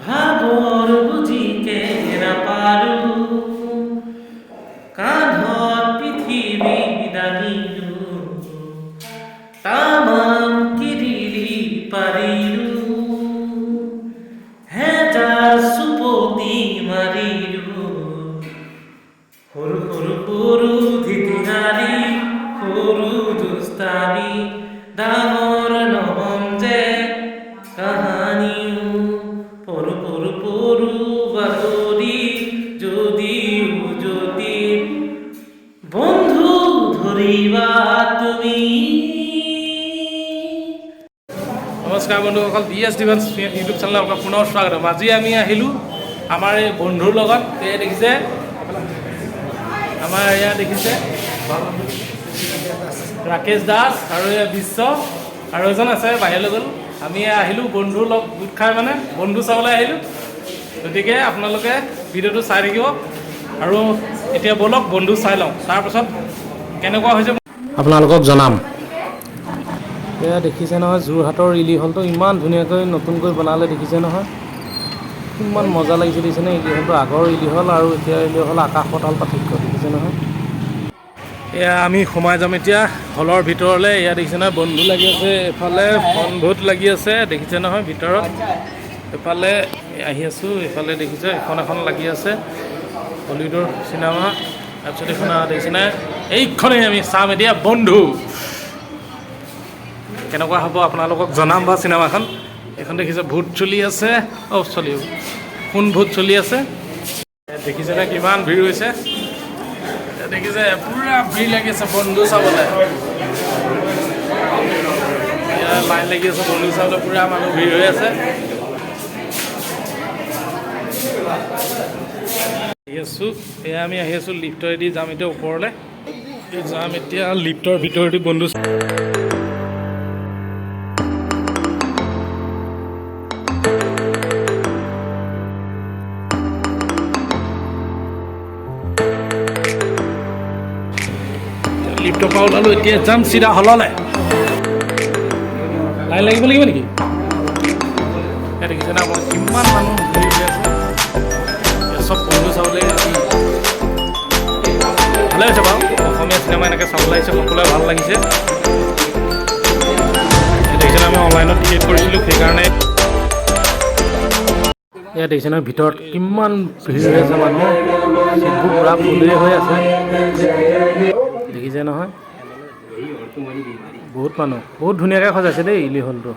ভাগৰ বুজিকে নাপাৰো কান্ধত পৃথিৱী দাঙিলো তামান কিৰিলি পাৰিলো হেজাৰ চুপতি মাৰিলো সৰু সৰু সৰু ধিতিঙালি সৰু দুষ্টামি ডাঙৰ নহম যে কাহানিও পৰু পৰু পৰু বাতৰি যদি বন্ধু ধৰিবা তুমি। নমস্কাৰ বন্ধুসকল, DS ডিভেন্স ইউটিউব চেনেলত আপোনাক পুনৰ স্বাগতম। আজি আমি আহিলোঁ আমাৰ এই বন্ধুৰ লগত। এই দেখিছে আমাৰ এয়া দেখিছে ৰাকেশ দাস আৰু এয়া বিশ্ব আৰু এজন আছে বাহিৰলৈ গ'ল। আমি আহিলোঁ বন্ধুৰ লগ গোট খাই মানে বন্ধু চাবলৈ আহিলোঁ। গতিকে আপোনালোকে ভিডিঅ'টো চাই থাকিব আৰু এতিয়া ব'লক বন্ধু চাই লওঁ, তাৰপাছত কেনেকুৱা হৈছে আপোনালোকক জনাম। এয়া দেখিছে নহয় যোৰহাটৰ ইলি হলটো ইমান ধুনীয়াকৈ নতুনকৈ বনালে, দেখিছে নহয় কিমান মজা লাগিছে। দেখিছেনে ইলি হলটো আগৰ ইলি হল আৰু এতিয়া ইলি হল আকাশ পাতাল পাৰ্থক্য, দেখিছে নহয়। এয়া আমি সোমাই যাম এতিয়া হলৰ ভিতৰলৈ। এয়া দেখিছে নহয় বন্ধু লাগি আছে, এফালে ফোন লাগি আছে, দেখিছে নহয় ভিতৰত। এফালে আহি আছোঁ, এইফালে দেখিছে এখন লাগি আছে হলিউডৰ চিনেমা। তাৰপিছত এইখন দেখিছেনে, এইখনেই আমি চাম এতিয়া বন্ধু। কেনেকুৱা হ'ব আপোনালোকক জনাম বা চিনেমাখন। এইখন দেখিছে ভূত চলি আছে, কোন ভূত চলি আছে দেখিছেনে, কিমান ভিৰ হৈছে। দেখিছে পুৰা ভিৰ লাগি আছে বন্ধু চাবলৈ। লাইন লাগি আছে বন্ধু চাবলৈ, পুৰা মানুহ ভিৰ হৈ আছে। এয়া আমি আহি আছোঁ লিফ্টৰেদি যাম এতিয়া ওপৰলৈ। যাম এতিয়া লিফ্টৰ ভিতৰেদি বন্ধু। লিফ্টৰ পৰা ওলালোঁ, এতিয়া যাম চিধা হললৈ। লাইন লাগিব নেকি? দেখিছে না মই কিমান মানুহ ভিৰ হৈ আছে চব বন্ধু চাবলৈ। ভালে হৈছে বাৰু, অসমীয়া চিনেমা এনেকৈ চাবলৈ আহিছে, সকলোৱে ভাল লাগিছে। দেখিছে আমি অনলাইনত টিকেট কৰিছিলোঁ, সেইকাৰণে এয়া দেখিছে নহয় ভিতৰত কিমান ভিৰ হৈ আছে মানুহ, চিটবোৰ পূৰা ফুলেই হৈ আছে, দেখিছে নহয়। বহুত মানুহ, বহুত ধুনীয়াকৈ সজাইছে দেই ইলি হলটো।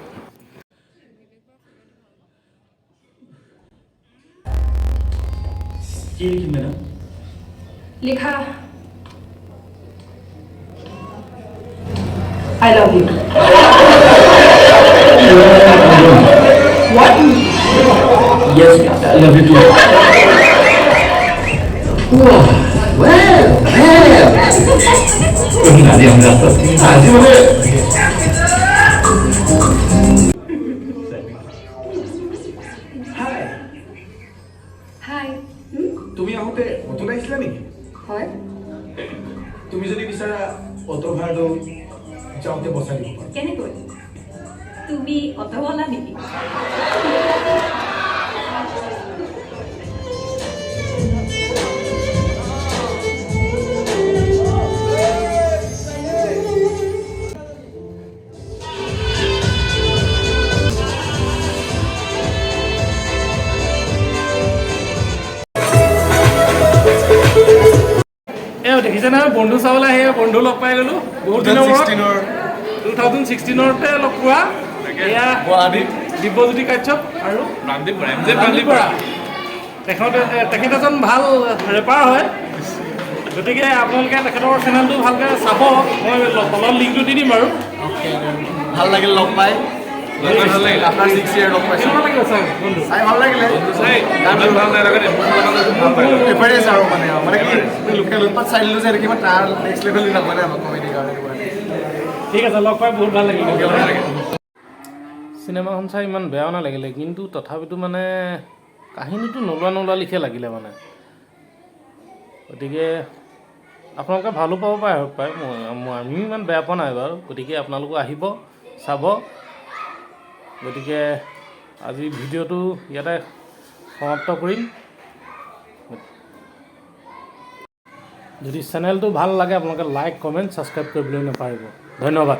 লিখা I love you. What? Yes, I love you too. Wow, well. Hi. তুমি আহোঁতে অটো আহিছিলা নেকি? হয়। তুমি যদি বিচাৰা অটো ভাড়াটো যাওঁতে বচাই দিব পাৰোঁ। কেনেকৈ? তুমি অটোৱালা নেকি? দেখিছে নহয় বন্ধু চাবলৈ আহি বন্ধু লগ পাই গ'লোঁ বহুত দিনৰ 2016তে লগ পোৱা। এয়া দিব্যজ্যোতি কাশ্যপ আৰু প্ৰাণদীপ বৰা। তেখেত এজন ভাল ৰেপাৰ হয়, গতিকে আপোনালোকে তেখেতৰ চেনেলটো ভালকৈ চাব। মই তলত লিংকটো দি দিম বাৰু। ভাল লাগিল লগ পাই। আপোনাৰ 6 year লগ পাইছোঁ, বন্ধু চাই ভাল লাগিলে। প্ৰিফাৰেঞ্চ আৰু মানে কি লোকেল উৎপাত চাই দিলোঁ যে কিবা তাৰ নেক্সট লেভেল দি নপৰে আমাক কমেডি কাৰণে। ঠিক আছে, লগ পাই বহুত ভাল লাগিল। চিনেমাখন চাই ইমান বেয়াও নালাগিলে, কিন্তু তথাপিতো মানে কাহিনীটো নোলোৱা লিখিয়া লাগিলে মানে। গতিকে আপোনালোকে ভালো পাব পাৰে, আমিও ইমান বেয়া পোৱা নাই বাৰু। গতিকে আপোনালোকো আহিব চাব। গতিকে আজি ভিডিঅ'টো ইয়াতে সমাপ্ত কৰিম। যদি চেনেলটো ভাল লাগে আপোনালোকে লাইক কমেণ্ট ছাবস্ক্ৰাইব কৰিবলৈ নাপাহৰিব। ধন্যবাদ।